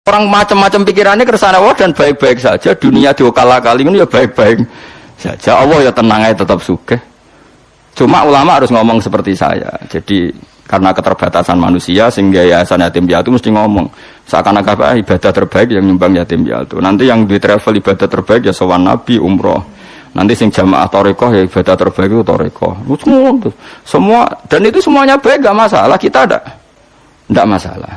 Orang macam-macam pikirannya kersane Allah dan baik-baik saja. Dunia diokal-akali ini ya baik-baik saja. Allah ya tenang aja tetap sugih. Cuma ulama harus ngomong seperti saya. Jadi karena keterbatasan manusia sehingga yayasan yatim piatu mesti ngomong seakan-akan ibadah terbaik yang nyumbang yatim piatu. Nanti yang di travel ibadah terbaik ya sowan nabi umroh. Nanti sing jamaah thariqah ya ibadah terbaik itu thariqah. Semua dan itu semuanya baik enggak masalah, kita enggak masalah.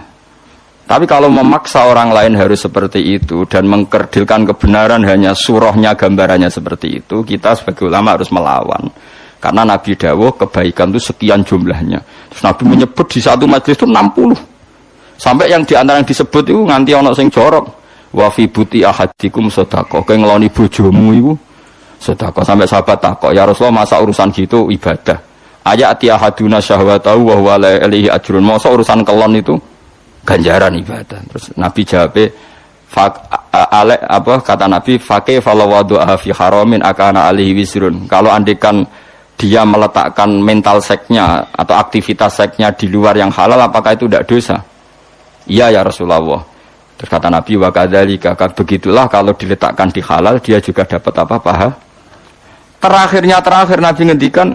Tapi kalau memaksa orang lain harus seperti itu dan mengkerdilkan kebenaran hanya surahnya gambarannya seperti itu, kita sebagai ulama harus melawan. Karena Nabi dawuh kebaikan itu sekian jumlahnya. Terus Nabi menyebut di satu majelis itu 60. Sampai yang di antara yang disebut itu nganti ana sing jorok. Wa fi buti ahadikum sedekah. Kowe ngeloni bojomu iku sedekah. Sampai sahabat takok, "Ya Rasulullah, masa urusan gitu ibadah? Ayati ahaduna syahwatahu wa huwa la ilaihi ajrun." Masa urusan kelon itu ganjaran ibadah. Terus Nabi jawab, kata Nabi, "Faqih falawadu'a fi haramin akana alaihi wisrun." Kalau andekan dia meletakkan mental seksnya atau aktivitas seksnya di luar yang halal, apakah itu tidak dosa? Iya ya Rasulullah. Terus kata Nabi, wa kadzalika, begitulah kalau diletakkan di halal dia juga dapat apa paha. Terakhir Nabi ngendikan,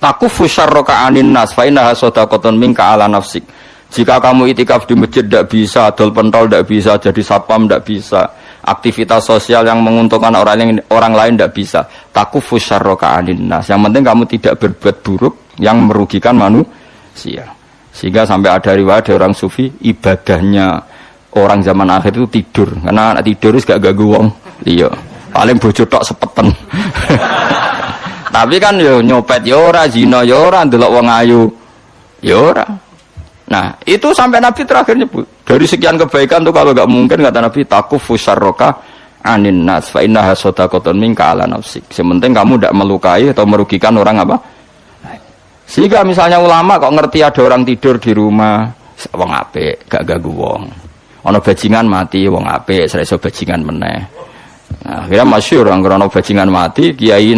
takufu syarraka anin nas fa innaha shadaqatun minka ala nafsik. Jika kamu itikaf di masjid tidak bisa, adol pentol tidak bisa, jadi satpam tidak bisa, aktivitas sosial yang menguntungkan orang lain tidak bisa. Takufu syarraka anin nas. Yang penting kamu tidak berbuat buruk yang merugikan manusia. Sehingga sampai ada riwayat dari orang sufi, ibadahnya orang zaman akhir itu tidur. Karena anak tidur itu gak ganggu wong. Iya. Paling bojo tok sepeten. Tapi kan yo nyopet yo ora, zina yo ora, ndelok wong ayu yo ora. Nah, itu sampai Nabi terakhir nyebut. Dari sekian kebaikan tuh kalau gak mungkin kata Nabi, takufu syarraka anin nas fa innaha shadaqatun minka ala nafsik. Sementing kamu tidak melukai atau merugikan orang apa? Sehingga misalnya ulama kok ngerti ada orang tidur di rumah, wong apik, gak ganggu wong. Ana bajingan mati, wong apik, iso bajingan meneh. Nah, akhirnya masyhur anggere ana bajingan mati, kiai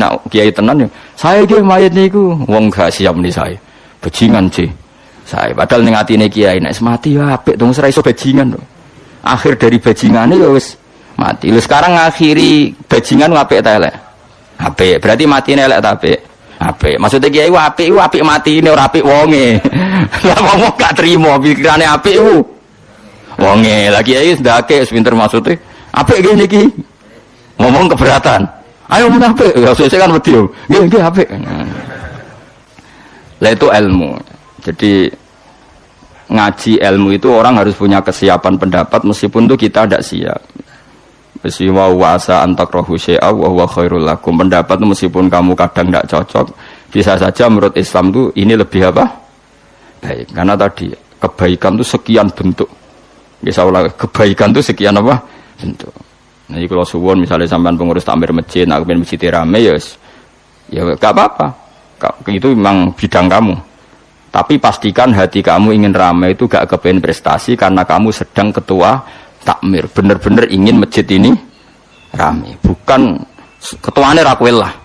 tenan, saya iki mayit niku, wong gak siap nih saya. Bajingan sih. Saya padahal ning atine kiai nek mati ya apik dong ora iso bajingan to. Akhir dari bajingane ya wis mati. Lha sekarang ngakhiri bajingan apik ta elek? Apik. Berarti matine elek ta apik? Apik. Maksudnya kiai apik matine ora apik wonge. Lah wong gak trimo pikirane apik ku. Wonge. Lah kiai ndake wis pinter maksude. Apik ngene iki. Ngomong keberatan. Ayo mun apik. Ya sesuk kan wedi yo. Nggih apik. Lah itu ilmu. Jadi ngaji ilmu itu orang harus punya kesiapan pendapat meskipun itu kita tidak siap. Wa wasa antakrahu syai'a wa huwa khairul lakum. Pendapat itu meskipun kamu kadang tidak cocok, bisa saja menurut Islam itu ini lebih apa? Baik. Karena tadi kebaikan itu sekian bentuk. Bisa ulang, kebaikan itu sekian apa? Bentuk. Nah, kalau suwon misalnya sampean pengurus takmir masjid, nak pengen masjid rame ya enggak apa-apa. Itu memang bidang kamu. Tapi pastikan hati kamu ingin ramai itu gak kepengen prestasi karena kamu sedang ketua takmir. Bener-bener ingin masjid ini ramai. Bukan ketuane rakwel lah.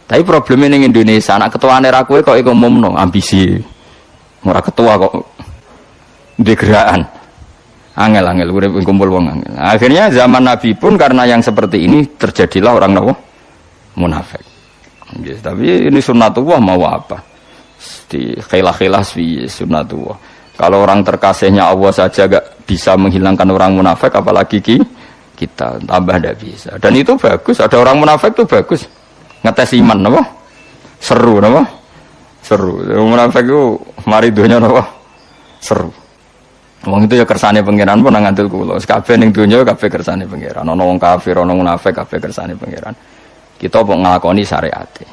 Tapi problemnya di Indonesia, anak ketuane rakwel kok ngomong ambisi. Ora ketua kok degeraan. Angel-angel urip kumpul wong angel. Akhirnya zaman Nabi pun karena yang seperti ini terjadilah orang munafik. Yes, tapi ini sunnatullah mau apa? Di khilah-khilah fi sunnatullah. Kalau orang terkasihnya Allah saja gak bisa menghilangkan orang munafik, apalagi kita tambah tidak bisa. Dan itu bagus. Ada orang munafik itu bagus. Ngetes iman, apa? Seru, apa? Seru. Munafik itu mari dunia, apa? Seru. Wong itu ya kersane pangeran pun ngantil kula. Kabeh ning donya kabeh kersane pangeran. Ana wong kafir, ana munafik kabeh kersane pangeran. Kita kok nglakoni syariate.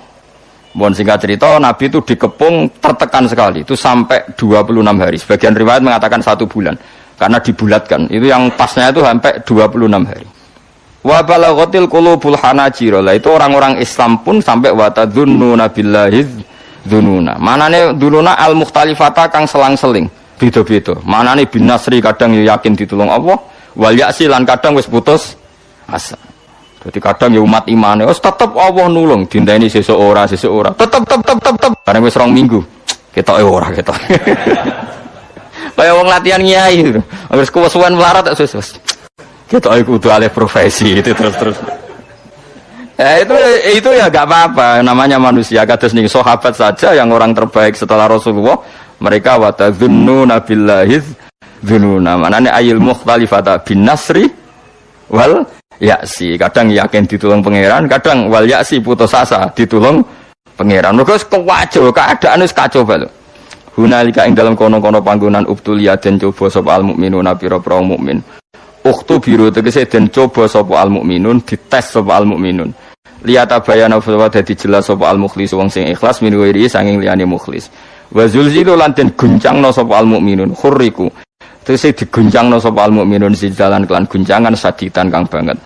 Mohon singkat cerita, Nabi itu dikepung tertekan sekali. Itu sampai 26 hari. Sebagian riwayat mengatakan 1 bulan. Karena dibulatkan. Itu yang pasnya itu sampai 26 hari. Wa balaghatil qulubul hanajir. Itu orang-orang Islam pun sampai wa tadzunnuna billahi dzununa. Manane dzununa al-mukhtalifata kang selang-seling. Beda-beda. Manane bin nasri kadang yakin ditulung Allah, wal ya'si lan kadang wis putus asa. Jadi kadang ya umat imane, tetep Allah nulung, dinteni sesuk ora, tetep. Bareng wis 2 minggu, ketoke ora ketok. Kayak wong latihan kiai. Wis kuwesuan melarat tak sus. Kita kudu alih profesi itu terus. Itu ya gak apa-apa, namanya manusia. Kados ning sahabat saja yang orang terbaik setelah Rasulullah, mereka watadzunnuna billahi dzununa. Manane ayil mukhtalifata bin nasri wal ya'si. Kadang yakin ditulung pangeran, kadang wal ya'si putus asa ditulung pangeran. Mergo kewajo, keadaan wis kacau bae. Hunalika ing dalam kono-kono panggonan ubtulia den coba sapa al mukminuna pira-pira mukmin. Ukhtu biru tegese den coba sapa al mukminun, dites sapa al mukminun. Liyata bayana wa dadi jelas sapa al mukhlis wong sing ikhlas min wiri sanging liyane mukhlis. Wa zulzilu lan den guncangna sapa al mukminun khurriku. Tegese diguncangna sapa al mukminun sijalan kelan guncangan saditan kang banget.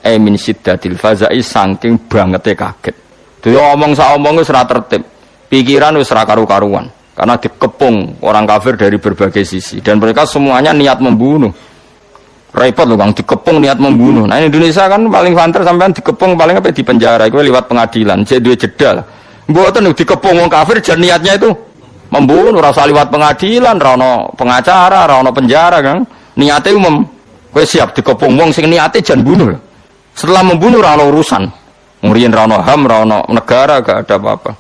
Min siddatil fazai saking bangete kaget. Dhewe omong sak omong wis ora tertib. Pikiran wis ora karu-karuan karena dikepung orang kafir dari berbagai sisi dan mereka semuanya niat membunuh. Repot loh Kang, dikepung niat membunuh. Nah Indonesia kan paling banter sampean dikepung paling apa di penjara, itu lewat pengadilan. Jadi dua jeda lah. Mboten dikepung wong kafir jan niatnya itu membunuh, rasa lewat pengadilan, rono pengacara, rono penjara Kang. Niatnya umum. Kowe siap dikepung wong sing niate jan bunuh. Setelah membunuh rono urusan. Ngriyen rono HAM, rono negara gak ada apa-apa.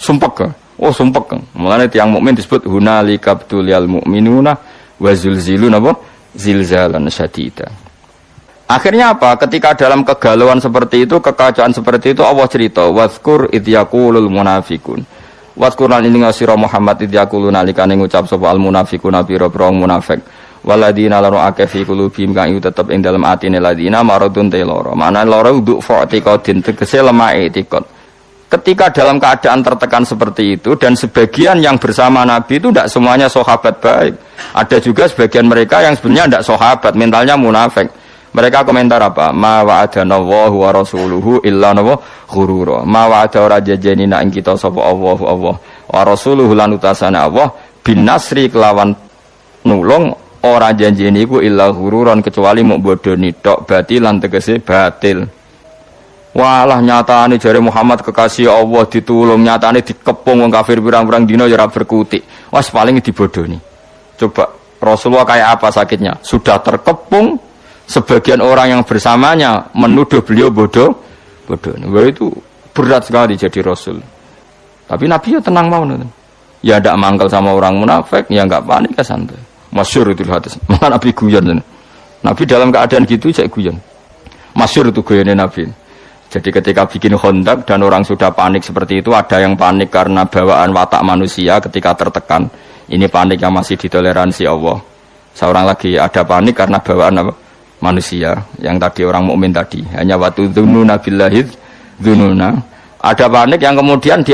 Sumpek Kang. Oh sumpek Kang. Mulane tiyang mukmin disebut hunalika btulial mu'minuna wa zulzilun apa? Zilzalan syadida. Akhirnya apa? Ketika dalam kegalauan seperti itu, kekacauan seperti itu, Allah cerita, wazkur idh yaqulul munafiqun. Wazkur lan ing sira Muhammad idh yaquluna nalikane ngucap sapa al munafiquna pira-pira munafik. Waladina laru akeh fi qulubihim kang tetep ing dalam atine ladina maradun te lara. Mana lara uduk fa'tiqadin tegese lemah etikot. Ketika dalam keadaan tertekan seperti itu dan sebagian yang bersama Nabi itu tidak semuanya sahabat baik. Ada juga sebagian mereka yang sebenarnya tidak sahabat, mentalnya munafik. Mereka komentar apa? Ma wa'adanallahu wa rasuluhu illa ghurura. Ma wa'ada ora jajanina ing kita sapa Allah wa rasuluhu lan utasana Allah bin nasri kelawan nulung ora janjeni iku illa ghururan kecuali muk bodoni tok batilan tegese batil. Walah nyatane jare Muhammad kekasih Allah ditulung, nyatane dikepung wong kafir pirang-pirang dina ya ora berkutik. Wes paling dibodoni. Coba Rasulullah kayak apa sakitnya? Sudah terkepung, sebagian orang yang bersamanya menuduh beliau bodoh. Wah itu berat sekali jadi Rasul. Tapi Nabi ya tenang mau nonton. Ya tidak mangkal sama orang munafik, ya enggak panik ya santai. Masyhur itu hadis. Malah Nabi guyon. Nabi dalam keadaan gitu saya guyon. Masyhur itu guyonnya Nabi. Jadi ketika bikin Khandaq dan orang sudah panik seperti itu, ada yang panik karena bawaan watak manusia ketika tertekan. Ini panik yang masih ditoleransi Allah. Seorang lagi ada panik karena bawaan apa? Manusia yang tadi orang mukmin tadi. Hanya watu dzununa billahi dzununa. Ada panik yang kemudian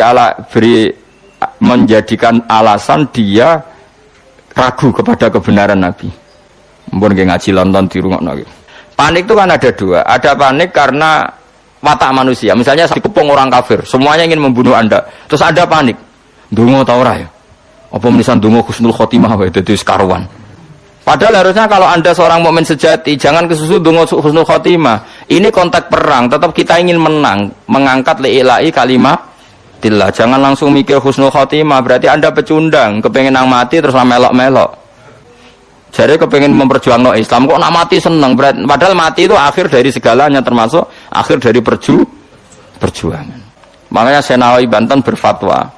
menjadikan alasan dia ragu kepada kebenaran Nabi. Mbon nggih ngaji London di rumah lagi. Panik itu kan ada dua. Ada panik karena watak manusia, misalnya dikepung orang kafir, semuanya ingin membunuh Anda, terus ada panik, ndonga ta ora ya? Apa menisan ndonga husnul khotimah wae dadi karuan. Padahal harusnya kalau Anda seorang mukmin sejati, jangan kesusu ndonga husnul khotimah. Ini konteks perang, tetap kita ingin menang, mengangkat li'ilai kalimatillah. Jangan langsung mikir husnul khotimah, berarti Anda pecundang, kepengen nang mati terus melok-melok. Jadi kepengen memperjuangkan Islam kok nak mati seneng, padahal mati itu akhir dari segalanya, termasuk akhir dari perjuangan. Makanya Syekh Nawawi Banten berfatwa,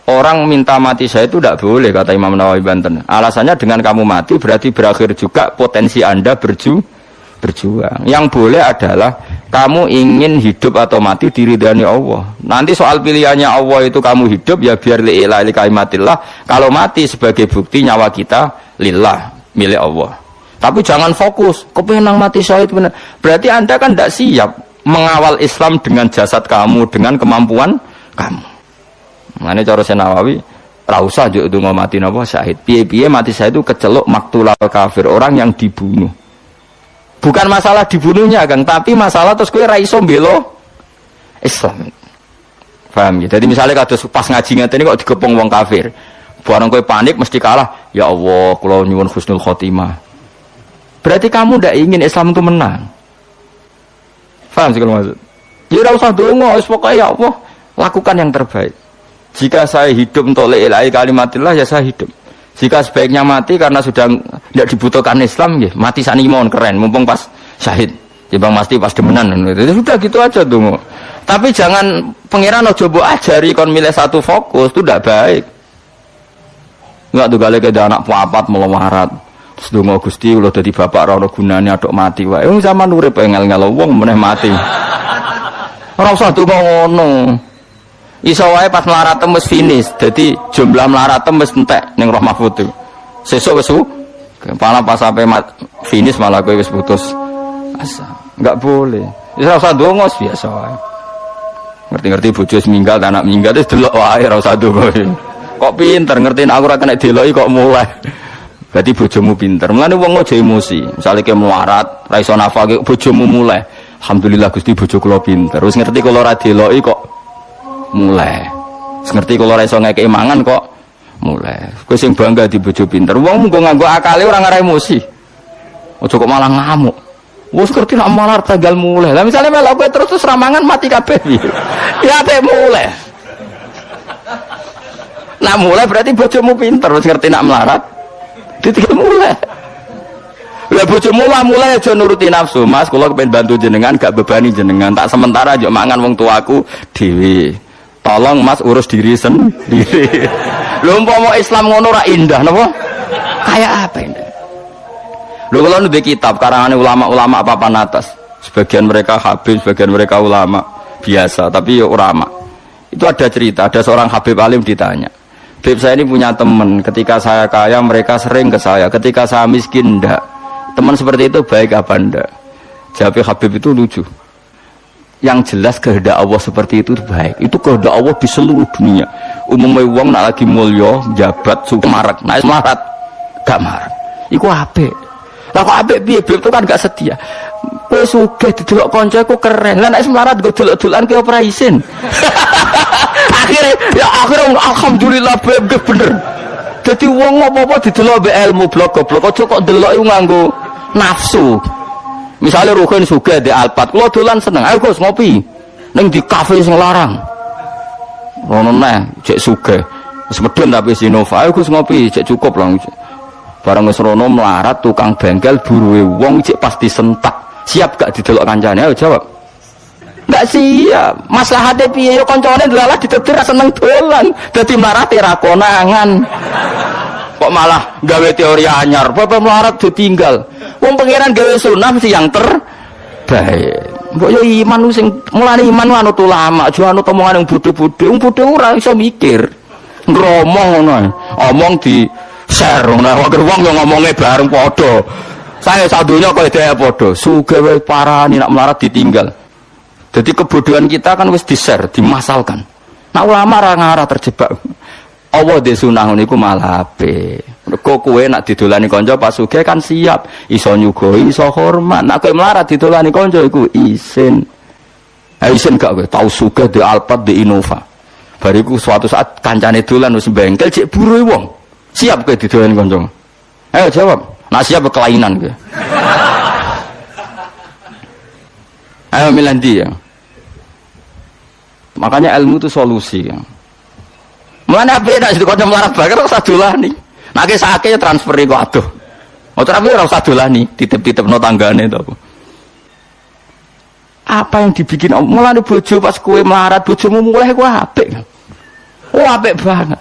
orang minta mati saya itu tidak boleh, kata Imam Nawawi Banten. Alasannya dengan kamu mati berarti berakhir juga potensi Anda berjuang. Yang boleh adalah kamu ingin hidup atau mati diridhani Allah. Nanti soal pilihannya Allah itu kamu hidup ya biar li'ilai kalimatillah. Kalau mati sebagai bukti nyawa kita lillah, milik Allah. Tapi jangan fokus kepenang mati syahid benar. Berarti Anda kan tidak siap mengawal Islam dengan jasad kamu, dengan kemampuan kamu. Makanya cara Syekh Nawawi ra usah njuk ndonga mati napa syahid. Piye-piye mati syahid itu keceluk maktulal kafir, orang yang dibunuh. Bukan masalah dibunuhnya Kang, tapi masalah terus kowe ra iso mbela Islam. Paham ya? Jadi misalnya kados pas ngaji ngene kok digepung wong kafir. Barang kowe panik mesti kalah. Ya Allah, kula nyuwun husnul khotimah. Berarti kamu ndak ingin Islam itu menang. Paham sih kalau maksud? Ya ora usah donga, wis pokoke ya Allah, lakukan yang terbaik. Jika saya hidup untuk li'ilai kalimatillah ya saya hidup. Jika sebaiknya mati karena sudah tidak dibutuhkan Islam, ya, mati sanimon keren, mumpung pas syahid. Timbang mati pas demenan, itu sudah gitu aja tuh. Tapi jangan pangeran ojo mbok ajari kon milih satu fokus, itu tidak baik. Enggak tuh gale ada anak papat melarat. Terus donga Gusti kula dadi bapak ora ono gunane atok mati wae. Wong zaman urip engel-engel wong meneh mati. Ora usah donga ngono. Iso wae pas melarat wis finish. Dadi jumlah melarat wis entek ning Roh Mahfud. Sesuk wis kepala pas sampai finish malah kowe wis putus asa. Enggak boleh. Wis ora usah donga biasa wae. Ngerti-ngerti bojo minggat, anak minggat wis delok wae ora usah donga. Kok pinter ngertiin aku ora kena deloki kok mulai. Berarti bojomu pinter. Mulane wong aja emosi. Misale ke melarat, ra iso nafal bojomu mulai. Alhamdulillah Gusti bojo kula pinter. Wis ngerti kula ora deloki kok mulai. Wis ngerti kula ora iso ngekeki mangan kok mulai. Kowe sing bangga di bojo pinter. Wong mung nganggo akale ora ngara emosi. Aja kok malah ngamuk. Wis ngerti nak malar tanggal mulai. Lah misale melok kowe terus ramangan mati kabeh. Ya ape mulai. Nak mulai berarti bojomu pinter, wis ngerti nak melarat. Ditinggal mulai. Lah bojomu mulai aja nuruti nafsu. Mas, kula kepengin bantu jenengan gak bebani jenengan. Tak sementara aja mangan wong tuaku dhewe. Tolong Mas urus diri sendiri. Lho umpama Islam ngono ora indah napa? Kayak apa ini? Lho kula nulis kitab karangane ulama-ulama papan atas. Sebagian mereka habib, sebagian mereka ulama biasa, tapi ya ulama. Itu ada cerita, ada seorang habib alim ditanya. Habib saya ini punya teman, ketika saya kaya mereka sering ke saya, ketika saya miskin enggak. Teman seperti itu baik apa enggak? Jawab Habib itu lucu. Yang jelas kehendak Allah seperti itu baik. Itu kehendak Allah di seluruh dunia. Umumnya wong nak lagi mulya, jabat, suka marak, naik melarat, gak marak. Iku apik. Lah kok apik piye? Habib itu kan gak setia. Kowe sugih didelok kanca iku keren. Lah nek melarat go delok-delokan ki ora isin. akhirnya alhamdulillah bener. Jadi wong apa-apa didelok mbek ilmu blok-blok aja kok delok iku nganggo nafsu. Misale Ruhin sugih di Alphard, kula dolan seneng. Ayo Gus ngopi ning di kafe sing larang. Rono neh cek sugih. Wis medun tapi Sinova. Ayo Gus ngopi cek cukup lah. Barang wis rono melarat tukang bengkel buruwe wong cek pasti sentak. Siap gak didelok kancane? Ayo jawab. Enggak siap. Maslahate piye yo kancane delalah ditetir seneng dolan. Dadi mlarate ra konangan. Kok malah gawe teori anyar. Bapak melarat ditinggal. Wong pangeran gawe sunah mesti yang terbaik. Mbok yo iman sing mulane iman anut ulama, aja anut omongan yang bodho-bodho. Wong bodho ora iso mikir. Ngromong ngono. Omong di share ngono. Wong yo ngomongnya bareng padha. Saya sadunya kok dhewe padha. Sugih wae parani nak melarat ditinggal. Jadi kebodohan kita kan wis di-share, dimasalkan. Nah ulama ora ngarah terjebak. Allah di sunah niku malah apik. Mergo kowe nak didolani kanca pas sugih kan siap, iso nyugoi, iso hormat. Nak kowe melarat didolani kanca iku isin. Isin gak kowe tau sugih di Alphard di Innova. Bariku suatu saat kancane dolan wis bengkel cek buruhe wong. Siap kowe didolani kanca. Ayo jawab. Nak siap kelainan kowe. Ayo milih ndi ya. Makanya ilmu itu solusi ya. Mana beda sih kalau melarat bakar usah dolani. Nek sakit transfer iku aduh. Motor apa ora usah dolani, titip-titipno tanggane to. Apa yang dibikin mulane bojo pas kowe melarat bojomu mulai ku apik. Oh apik banget.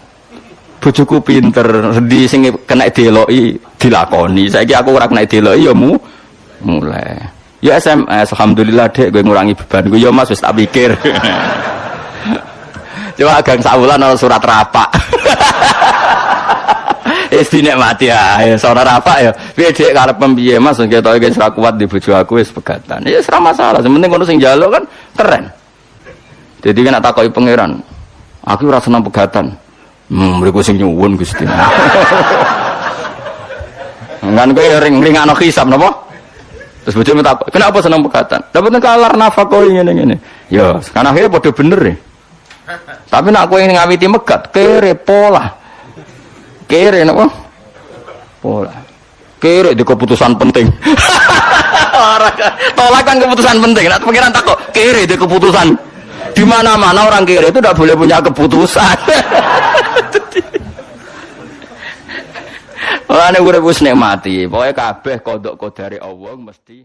Bojoku pinter, di sing kena deloki dilakoni. Saiki aku ora kena deloki ya mulai. Ya SMS alhamdulillah Dek gue ngurangi beban gue ya Mas wis tak pikir. Coba gang saulan ana surat rapak. Istine mati ya, saudara rapak ya. Piye Dek karep piye Mas ketoke wis ra kuat di bojo aku wis pegatan. Ya ora masalah, sementing kono sing njaluk kan keren. Jadi kan tak takoki pangeran. Aku ora seneng pegatan. Mriku sing nyuwun Gusti. Ngan kowe ring-ringano hisab napa? Terus bojomu tak, kenapa seneng pegatan? Dapat kalar nafkah ngene-ngene. Ya, kan akhirnya padha bener ya. Tapi nak kowe ngawiti megat, kere pola. Kere napa? Pola. Kere di keputusan penting. Tolak kan keputusan penting. Nak pikiran tak kok kere di keputusan. Di mana-mana orang kere itu tidak boleh punya keputusan. Ora nek urip wis nikmati. Pokoke kabeh kodok kodare Allah mesti